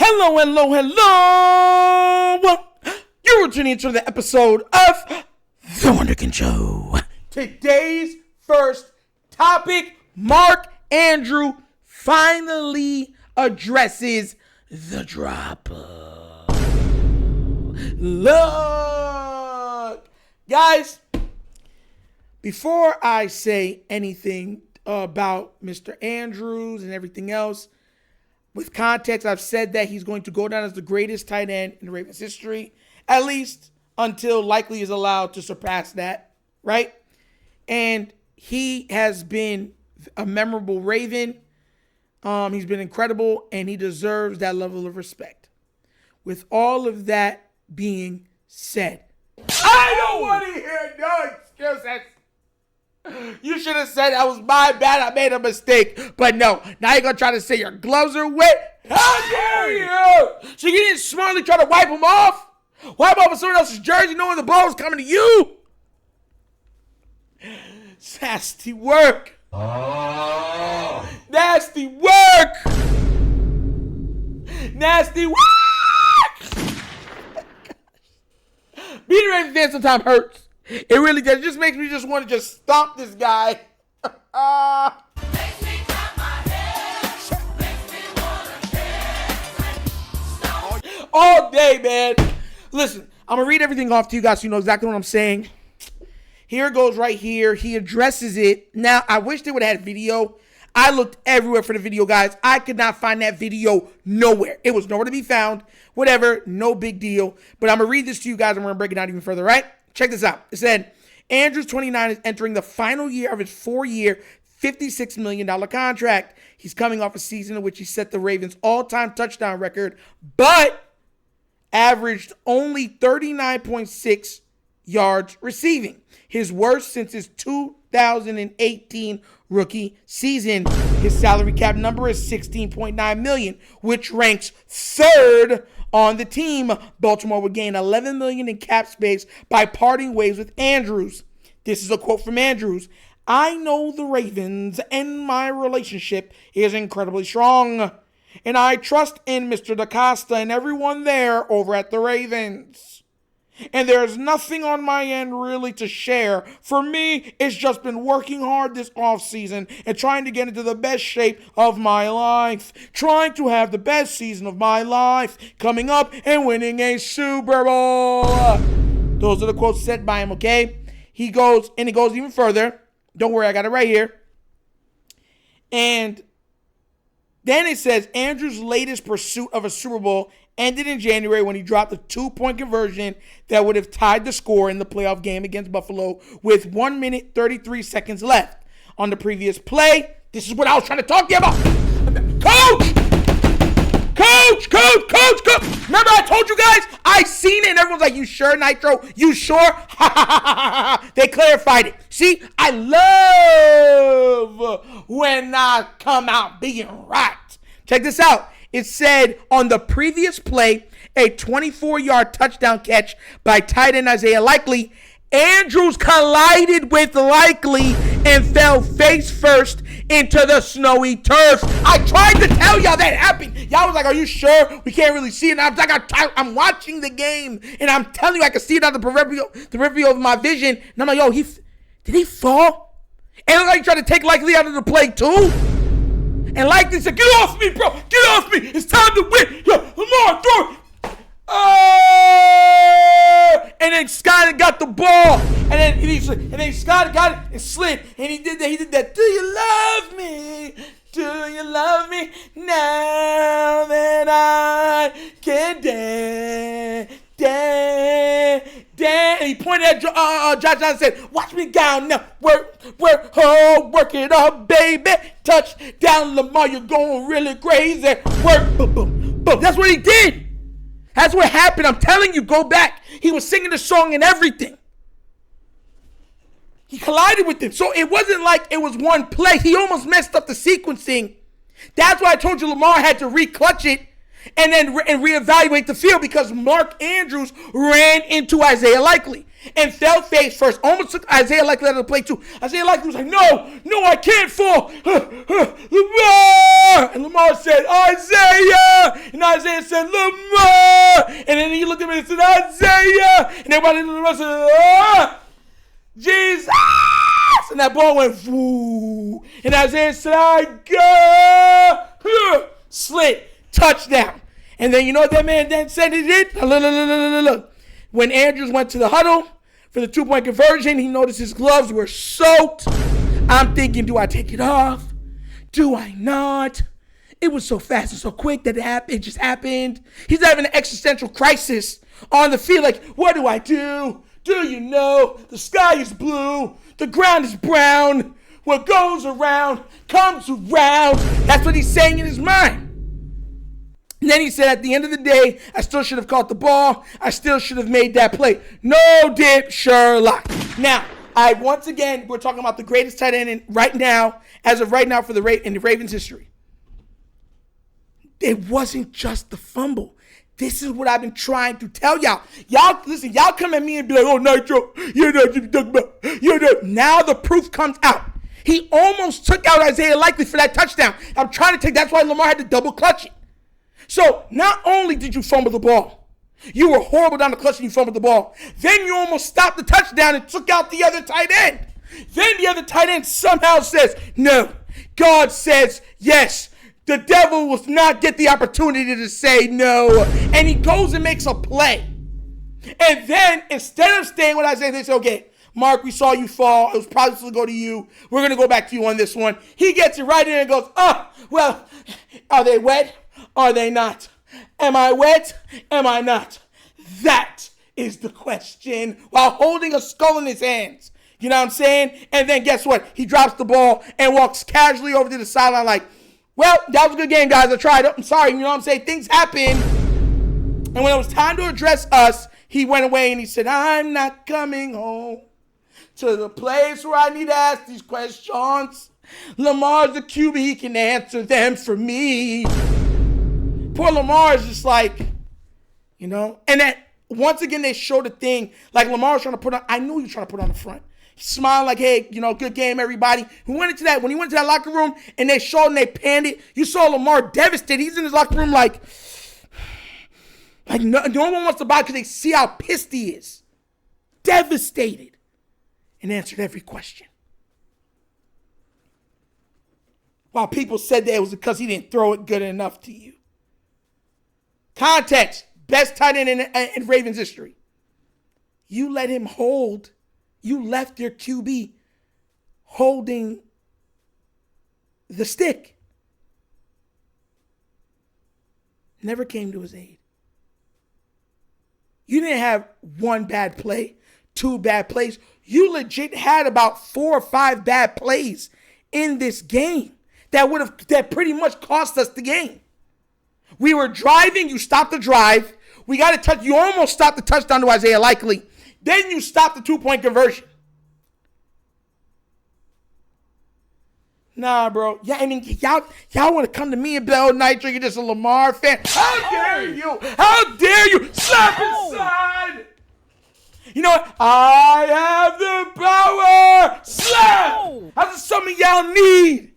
Hello, hello, hello. You're tuning into the episode of The Wunderkind Show. Today's first topic, Mark Andrews finally addresses the drop. Look, guys, before I say anything about Mr. Andrews and everything else, with context, I've said that he's going to go down as the greatest tight end in the Ravens history, at least until likely is allowed to surpass that, right? And he has been a memorable Raven. He's been incredible, and he deserves that level of respect. With all of that being said, I don't want to hear no excuses. You should have said that was my bad. I made a mistake. But no, now you're going to try to say your gloves are wet? How dare you? So you didn't smartly try to wipe them off? Wipe off with someone else's jersey knowing the ball was coming to you? Nasty work. Oh. Nasty work. Nasty work. Being a Ravens fan sometimes hurts. It really does. It just makes me just want to just stomp this guy. Makes me clap my hands. Makes me wanna dance. All day, man. Listen, I'm going to read everything off to you guys so you know exactly what I'm saying. Here it goes right here. He addresses it. Now, I wish they would have had video. I looked everywhere for the video, guys. I could not find that video nowhere. It was nowhere to be found. Whatever. No big deal. But I'm going to read this to you guys and we're going to break it down even further, right? Check this out. It said, Andrews, 29, is entering the final year of his 4-year, $56 million contract. He's coming off a season in which he set the Ravens' all-time touchdown record, but averaged only 39.6 yards receiving. His worst since his 2018 rookie season. His salary cap number is $16.9 million, which ranks third on the team. Baltimore would gain $11 million in cap space by parting ways with Andrews. This is a quote from Andrews. I know the Ravens and my relationship is incredibly strong, and I trust in Mr. DaCosta and everyone there over at the Ravens. And there's nothing on my end really to share. For me, it's just been working hard this offseason and trying to get into the best shape of my life. Trying to have the best season of my life. Coming up and winning a Super Bowl. Those are the quotes said by him, okay? He goes even further. Don't worry, I got it right here. And then it says, Andrews' latest pursuit of a Super Bowl ended in January when he dropped a 2-point conversion that would have tied the score in the playoff game against Buffalo with 1 minute 33 seconds left. On the previous play, this is what I was trying to talk to you about. Coach! Remember I told you guys? I seen it and everyone's like, you sure, Nitro? You sure? They clarified it. See, I love when I come out being right. Check this out. It said on the previous play, a 24-yard touchdown catch by tight end Isaiah Likely, Andrews collided with Likely and fell face first into the snowy turf. I tried to tell y'all that happened. Y'all was like, are you sure? We can't really see it. And I was like, I'm watching the game, and I'm telling you, I can see it on the peripheral of my vision. And I'm like, yo, did he fall? And it looked like he tried to take Likely out of the play too. And Likely said, get off me, bro. Get off me. It's time to win. Yo, Lamar, throw it. And then Scott got the ball. And then Scott got it and slid. And he did that. Do you love me? Do you love me now that I can dance? And he pointed at Josh Johnson and said, watch me down now. Work it up, baby. Touchdown, Lamar, you're going really crazy. Work, boom, boom, boom. That's what he did. That's what happened. I'm telling you, go back. He was singing the song and everything. He collided with him. So it wasn't like it was one play. He almost messed up the sequencing. That's why I told you Lamar had to re-clutch it. and then reevaluate the field because Mark Andrews ran into Isaiah Likely and fell face first. Almost took Isaiah Likely out of the play too. Isaiah Likely was like, no, I can't fall. Lamar! And Lamar said, Isaiah! And Isaiah said, Lamar! And then he looked at me and said, Isaiah! And everybody in the rest said, Jesus! And that ball went, woo. And Isaiah said, I go! Slit. Touchdown. And then you know what that man then said he did? Look. When Andrews went to the huddle for the 2-point conversion, he noticed his gloves were soaked. I'm thinking, do I take it off? Do I not? It was so fast and so quick that it just happened. He's having an existential crisis on the field. Like, what do I do? Do you know? The sky is blue. The ground is brown. What goes around comes around. That's what he's saying in his mind. And then he said, at the end of the day, I still should have caught the ball. I still should have made that play. No dip, Sherlock. Now, once again, we're talking about the greatest tight end right now, as of right now, in the Ravens' history. It wasn't just the fumble. This is what I've been trying to tell y'all. Listen, y'all come at me and be like, oh, Nitro, you're not what you're talking about. Now the proof comes out. He almost took out Isaiah Likely for that touchdown. That's why Lamar had to double clutch it. So not only did you fumble the ball, you were horrible down the clutch and you fumbled the ball. Then you almost stopped the touchdown and took out the other tight end. Then the other tight end somehow says, no. God says, yes. The devil will not get the opportunity to say no. And he goes and makes a play. And then instead of staying with Isaiah, they say, okay, Mark, we saw you fall. It was probably supposed to go to you. We're going to go back to you on this one. He gets it right in and goes, well, are they wet? Are they not? Am I wet? Am I not? That is the question while holding a skull in his hands. You know what I'm saying? And then guess what? He drops the ball and walks casually over to the sideline like, well, that was a good game, guys. I tried. I'm sorry. You know what I'm saying? Things happen. And when it was time to address us, he went away and he said, I'm not coming home to the place where I need to ask these questions. Lamar's the QB. He can answer them for me. Poor Lamar is just like, you know, and that once again they showed a thing like Lamar was trying to put on. I knew he was trying to put on the front. He smiled like, hey, you know, good game, everybody. When he went into that locker room and they showed and they panned it, you saw Lamar devastated. He's in his locker room like no one wants to buy because they see how pissed he is, devastated, and answered every question. While people said that it was because he didn't throw it good enough to you. Context, best tight end in Ravens history. You let him hold. You left your QB holding the stick. Never came to his aid. You didn't have one bad play, two bad plays. You legit had about 4 or 5 bad plays in this game that pretty much cost us the game. We were driving, you stopped the drive. We got a touch. You almost stopped the touchdown to Isaiah Likely. Then you stopped the 2-point conversion. Nah, bro. Yeah, I mean, y'all want to come to me and be like, oh, Nitro, you're just a Lamar fan. How dare you? How dare you? Slap inside. You know what? I have the power. Slap. That's what some of y'all need.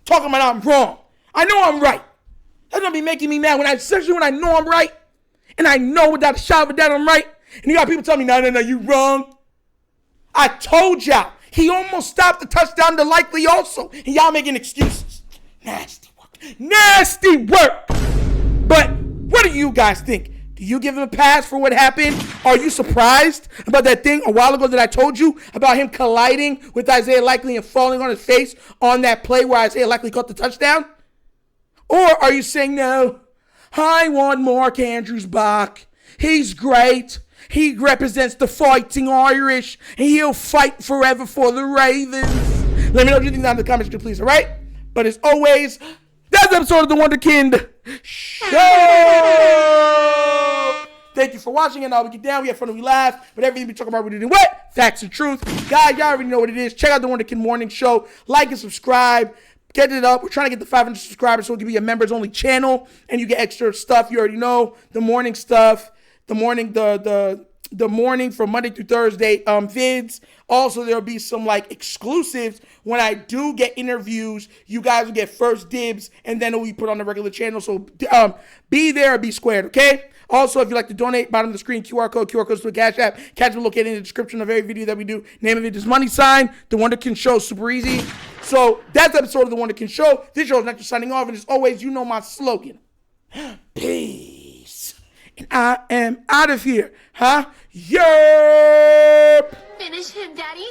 Talking about I'm wrong. I know I'm right. That's going to be making me mad, especially when I know I'm right. And I know without a shadow of a doubt I'm right. And you got people telling me, no, you wrong. I told y'all. He almost stopped the touchdown to Likely also. And y'all making excuses. Nasty work. Nasty work. But what do you guys think? Do you give him a pass for what happened? Are you surprised about that thing a while ago that I told you about him colliding with Isaiah Likely and falling on his face on that play where Isaiah Likely caught the touchdown? Or are you saying, no, I want Mark Andrews back. He's great. He represents the fighting Irish, and he'll fight forever for the Ravens. Let me know what you think down in the comments, please, all right? But as always, that's the episode of The Wunderkind Show. Thank you for watching, and we get down, we have fun, and we laugh, but everything we talk about, we do what? Facts and truth. Guys, y'all already know what it is. Check out The Wunderkind Morning Show. Like and subscribe. Get it up. We're trying to get the 500 subscribers so it can be a members only channel and you get extra stuff. You already know the morning stuff, the morning from Monday through Thursday vids. Also, there'll be some like exclusives when I do get interviews. You guys will get first dibs, and then it'll be put on the regular channel. So be there or be squared, okay? Also, if you'd like to donate, bottom of the screen, QR codes to a Cash App. Cash will located in the description of every video that we do. Name of it is money sign. The Wunderkind Show, super easy. So that's the episode of The Wunderkind Show. This show is not just signing off, and as always, you know my slogan. Peace. And I am out of here, huh? Yerp! Finish him, Daddy.